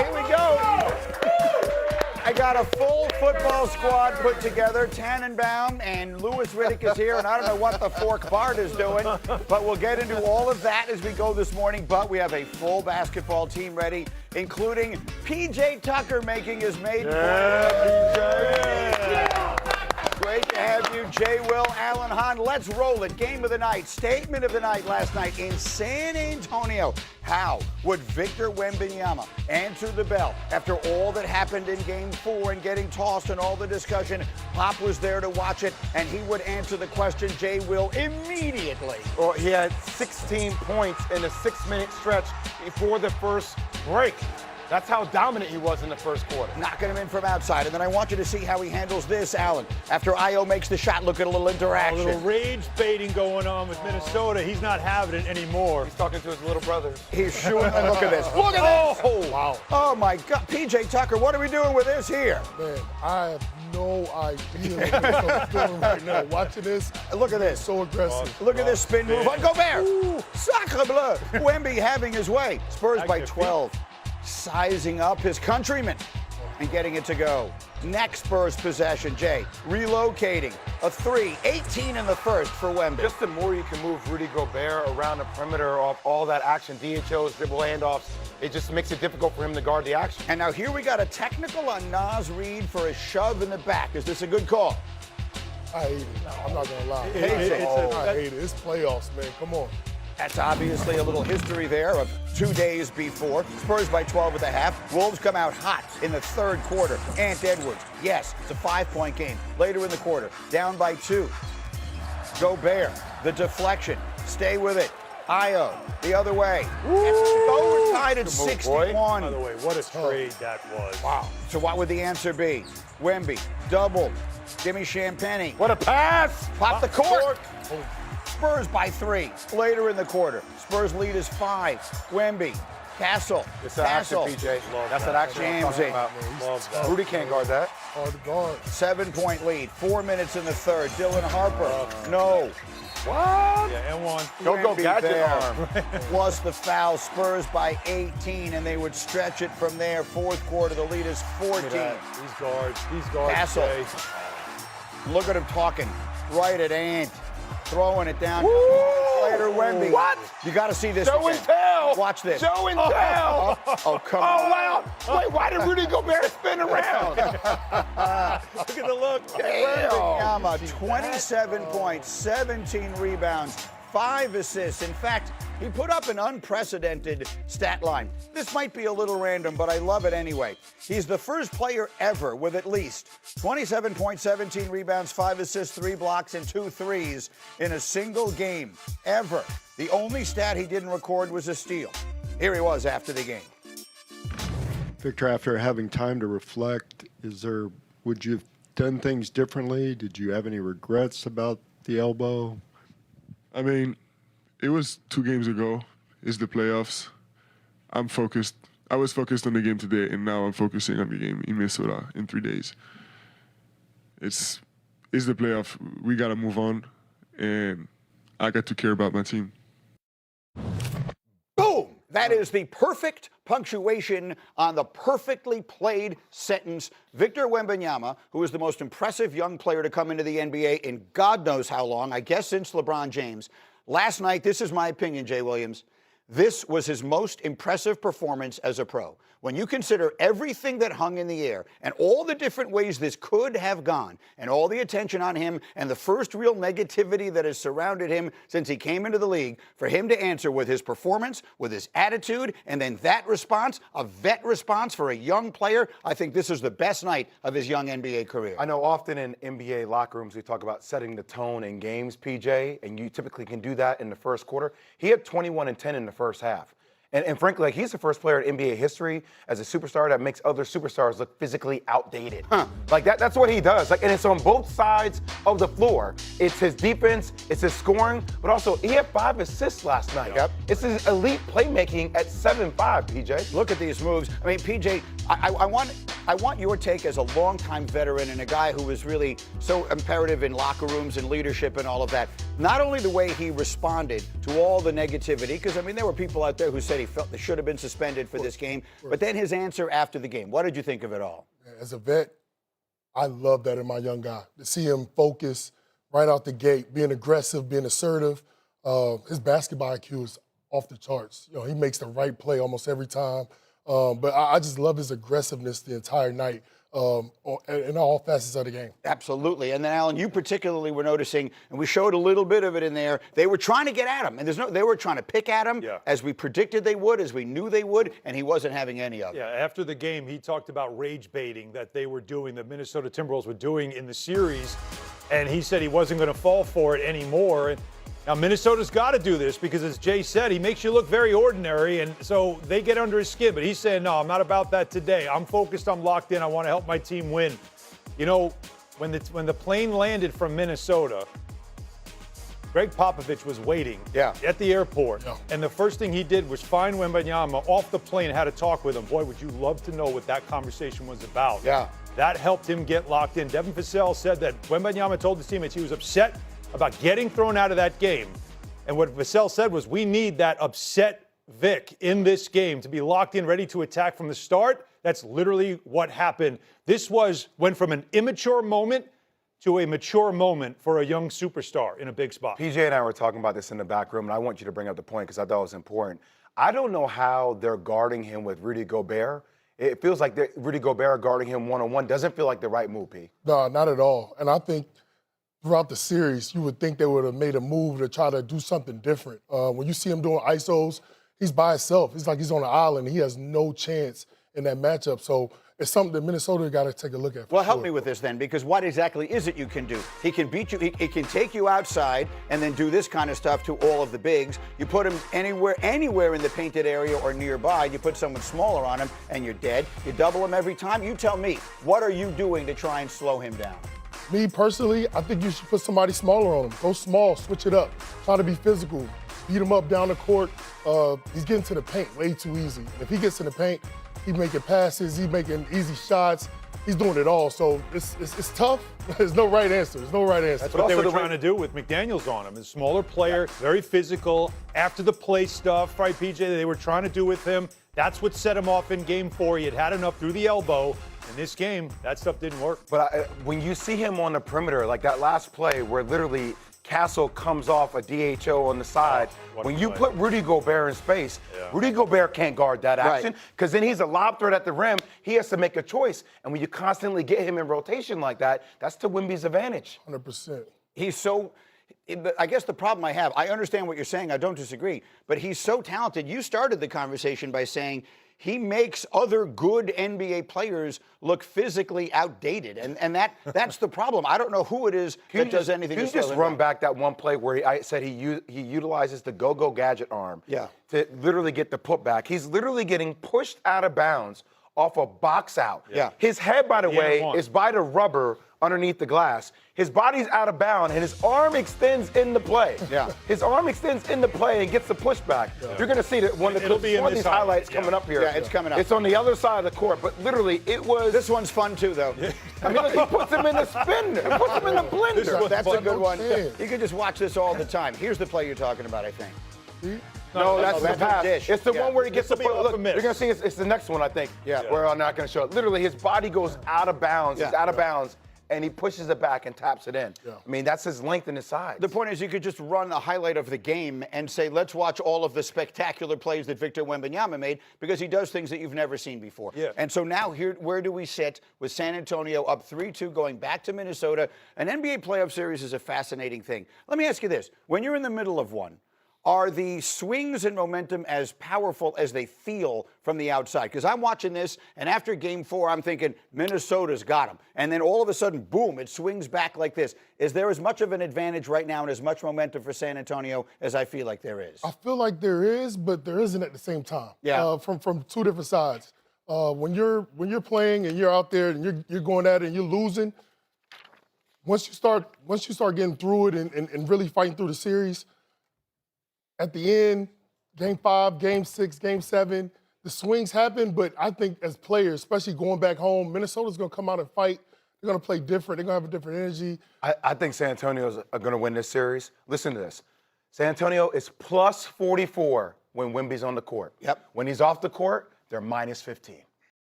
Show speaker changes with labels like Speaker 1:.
Speaker 1: here we go. I got a full football squad put together. Tannenbaum and Louis Riddick is here, and I don't know what the fork Bart is doing, but we'll get into all of that as we go this morning. But we have a full basketball team ready, including P.J. Tucker making his maiden Great to have you, Jay Will, Alan Hahn. Let's roll it. Game of the night, statement of the night last night in San Antonio. How would Victor Wembanyama answer the bell after all that happened in Game 4 and getting tossed and all the discussion? Pop was there to watch it, and he would answer the question, Jay Will, immediately.
Speaker 2: Well, he had 16 points in a 6-minute stretch before the first break. That's how dominant he was in the first quarter.
Speaker 1: Knocking him in from outside. And then I want you to see how he handles this, Alan. After Io makes the shot, look at a little interaction.
Speaker 3: A little rage baiting going on with Minnesota. He's not having it anymore.
Speaker 2: He's talking to his little brothers.
Speaker 1: He's shooting. Look at this. Look at this.
Speaker 3: Oh, wow.
Speaker 1: Oh, my God. P.J. Tucker, what are we doing with this here?
Speaker 4: Man, I have no idea what I'm feeling right now. Watching this,
Speaker 1: look at this.
Speaker 4: So aggressive.
Speaker 1: Look at this spin move. Gobert. Sacre bleu. Wemby having his way. Spurs by 12. Sizing up his countryman and getting it to go. Next Spurs possession, Jay, relocating. A 3, 18 in the first for Wemby.
Speaker 2: Just the more you can move Rudy Gobert around the perimeter off all that action, DHOs, dribble handoffs, it just makes it difficult for him to guard the action.
Speaker 1: And now here we got a technical on Naz Reid for a shove in the back. Is this a good call?
Speaker 4: I hate it. I'm not going to lie.
Speaker 1: I hate
Speaker 4: it. It's playoffs, man. Come on.
Speaker 1: That's obviously a little history there of 2 days before. Spurs by 12 at the half. Wolves come out hot in the third quarter. Ant Edwards, yes, it's a 5-point game. Later in the quarter, down by 2. Gobert, the deflection. Stay with it. Io, the other way. Go tied at 61.
Speaker 3: By the way, what a trade that was.
Speaker 1: Wow. So what would the answer be? Wemby, double. Give me Champagny.
Speaker 2: What a pass!
Speaker 1: Pop the cork. Spurs by 3. Later in the quarter, Spurs lead is 5. Wemby, Castle.
Speaker 2: It's an action, PJ. That's an action I'm talking about.
Speaker 3: Love that.
Speaker 2: Rudy can't guard that.
Speaker 4: Hard to guard.
Speaker 1: 7-point lead. 4 minutes in the third. Dylan Harper. No.
Speaker 2: What?
Speaker 3: Yeah, and one.
Speaker 2: Don't go
Speaker 1: Wemby
Speaker 2: gadget
Speaker 1: there.
Speaker 2: arm.
Speaker 1: Plus the foul. Spurs by 18, and they would stretch it from there. Fourth quarter, the lead is 14.
Speaker 3: These guards.
Speaker 1: Castle.
Speaker 3: Jay.
Speaker 1: Look at him talking right at Ant. Throwing it down.
Speaker 2: Woo!
Speaker 1: Later, Wemby.
Speaker 2: What?
Speaker 1: You got to see this.
Speaker 2: Show
Speaker 1: again.
Speaker 2: and tell.
Speaker 1: Watch this.
Speaker 2: Show and tell.
Speaker 1: Oh, come
Speaker 2: Oh,
Speaker 1: on.
Speaker 2: wow. Wait, why did Rudy Gobert spin around?
Speaker 3: Look at the look.
Speaker 1: Wembanyama, 27 points, 17 rebounds, 5 assists. In fact, he put up an unprecedented stat line. This might be a little random, but I love it anyway. He's the first player ever with at least 27 points, 17 rebounds, 5 assists, 3 blocks, and 2 threes in a single game, ever. The only stat he didn't record was a steal. Here he was after the game.
Speaker 5: Victor, after having time to reflect, would you have done things differently? Did you have any regrets about the elbow?
Speaker 6: I mean, it was 2 games ago. It's the playoffs. I'm focused. I was focused on the game today, and now I'm focusing on the game in Minnesota in 3 days. It's the playoff. We got to move on, and I got to care about my team.
Speaker 1: Boom! That is the perfect punctuation on the perfectly played sentence. Victor Wembanyama, who is the most impressive young player to come into the NBA in God knows how long, I guess since LeBron James. Last night, this is my opinion, Jay Williams, this was his most impressive performance as a pro. When you consider everything that hung in the air and all the different ways this could have gone and all the attention on him and the first real negativity that has surrounded him since he came into the league, for him to answer with his performance, with his attitude, and then that response, a vet response for a young player, I think this is the best night of his young NBA career.
Speaker 2: I know often in NBA locker rooms we talk about setting the tone in games, PJ, and you typically can do that in the first quarter. He had 21 and 10 in the first half. And frankly, like, he's the first player in NBA history as a superstar that makes other superstars look physically outdated. Like, that's what he does. Like, and it's on both sides of the floor. It's his defense, it's his scoring, but also he had 5 assists last night.
Speaker 1: Yep.
Speaker 2: It's his elite playmaking at 7'5", PJ.
Speaker 1: Look at these moves. I mean, PJ, I want I want your take as a longtime veteran and a guy who was really so imperative in locker rooms and leadership and all of that. Not only the way he responded to all the negativity, because, I mean, there were people out there who said he felt they should have been suspended for this game, but then his answer after the game. What did you think of it all?
Speaker 4: As a vet, I love that in my young guy. To see him focus right out the gate, being aggressive, being assertive. His basketball IQ is off the charts. You know, he makes the right play almost every time. But I just love his aggressiveness the entire night in all facets of the game.
Speaker 1: Absolutely. And then, Alan, you particularly were noticing, and we showed a little bit of it in there, they were trying to get at him. And they were trying to pick at him as we predicted they would, as we knew they would, and he wasn't having any of it.
Speaker 3: Yeah, after the game, he talked about rage baiting that they were doing, the Minnesota Timberwolves were doing in the series. And he said he wasn't going to fall for it anymore. Now, Minnesota's got to do this because, as Jay said, he makes you look very ordinary, and so they get under his skin. But he's saying, no, I'm not about that today. I'm focused. I'm locked in. I want to help my team win. You know, when the plane landed from Minnesota, Gregg Popovich was waiting at the airport. Yeah. And the first thing he did was find Wembanyama off the plane and had a talk with him. Boy, would you love to know what that conversation was about.
Speaker 1: Yeah.
Speaker 3: That helped him get locked in. Devin Vassell said that Wembanyama told his teammates he was upset about getting thrown out of that game. And what Vassell said was, we need that upset Vic in this game to be locked in, ready to attack from the start. That's literally what happened. This went from an immature moment to a mature moment for a young superstar in a big spot.
Speaker 2: PJ and I were talking about this in the back room, and I want you to bring up the point because I thought it was important. I don't know how they're guarding him with Rudy Gobert. It feels like Rudy Gobert guarding him one-on-one doesn't feel like the right move, P.
Speaker 4: No, not at all. And I think throughout the series, you would think they would have made a move to try to do something different. When you see him doing ISOs, he's by himself. It's like he's on an island. He has no chance in that matchup. So it's something that Minnesota got to take a look at.
Speaker 1: Well, help me with this then, because what exactly is it you can do? He can beat you. He can take you outside and then do this kind of stuff to all of the bigs. You put him anywhere in the painted area or nearby. You put someone smaller on him, and you're dead. You double him every time. You tell me, what are you doing to try and slow him down?
Speaker 4: Me, personally, I think you should put somebody smaller on him. Go small, switch it up. Try to be physical. Beat him up down the court. He's getting to the paint way too easy. If he gets in the paint, he's making passes, he's making easy shots. He's doing it all. So it's tough. There's no right answer. There's no right answer.
Speaker 3: That's what they were trying to do with McDaniels on him. A smaller player, very physical, after the play stuff, right, PJ, they were trying to do with him. That's what set him off in Game 4. He had enough through the elbow. In this game, that stuff didn't work.
Speaker 2: But when you see him on the perimeter, like that last play where literally Castle comes off a DHO on the side, when you put Rudy Gobert in space, Rudy Gobert can't guard that action because then he's a lob threat at the rim. He has to make a choice. And when you constantly get him in rotation like that, that's to Wemby's advantage.
Speaker 4: 100%.
Speaker 1: He's so... I guess the problem I have, I understand what you're saying, I don't disagree, but he's so talented. You started the conversation by saying he makes other good NBA players look physically outdated, and that's the problem. I don't know who it is that does anything to slow him down.
Speaker 2: Can you just run back that one play where I said he utilizes the go-go gadget arm to literally get the putback. He's literally getting pushed out of bounds off a box out.
Speaker 1: Yeah.
Speaker 2: His head, by the way, is by the rubber underneath the glass. His body's out of bounds, and his arm extends in the play.
Speaker 1: Yeah.
Speaker 2: His arm extends in the play and gets the pushback. Yeah. You're going to see that one of these highlights coming up here.
Speaker 1: Yeah, it's coming up.
Speaker 2: It's on the other side of the court, but literally it was...
Speaker 1: This one's fun, too, though.
Speaker 2: I mean, look, he puts him in the spinner. He puts him in the blender.
Speaker 1: That's a good one. You can just watch this all the time. Here's the play you're talking about, I think.
Speaker 2: No, that's the pass. It's the one where he gets the ball. Look,
Speaker 3: miss.
Speaker 2: you're going to see it's the next one, I think, where I'm not going to show it. Literally, his body goes out of bounds. He's out of bounds, and he pushes it back and taps it in. I mean, that's his length and his size.
Speaker 1: The point is you could just run a highlight of the game and say, let's watch all of the spectacular plays that Victor Wembanyama made, because he does things that you've never seen before.
Speaker 3: Yeah.
Speaker 1: And so now here, where do we sit with San Antonio up 3-2 going back to Minnesota? An NBA playoff series is a fascinating thing. Let me ask you this. When you're in the middle of one, are the swings in momentum as powerful as they feel from the outside? Because I'm watching this, and after Game 4, I'm thinking, Minnesota's got them. And then all of a sudden, boom, it swings back like this. Is there as much of an advantage right now and as much momentum for San Antonio as I feel like there is?
Speaker 4: I feel like there is, but there isn't at the same time.
Speaker 1: Yeah.
Speaker 4: From two different sides. When you're playing and you're out there and you're going at it and you're losing, once you start getting through it and really fighting through the series, at the end, Game 5, Game 6, Game 7, the swings happen, but I think as players, especially going back home, Minnesota's going to come out and fight. They're going to play different. They're going to have a different energy.
Speaker 2: I think San Antonio's going to win this series. Listen to this. San Antonio is plus 44 when Wemby's on the court.
Speaker 1: Yep.
Speaker 2: When he's off the court, they're minus 15.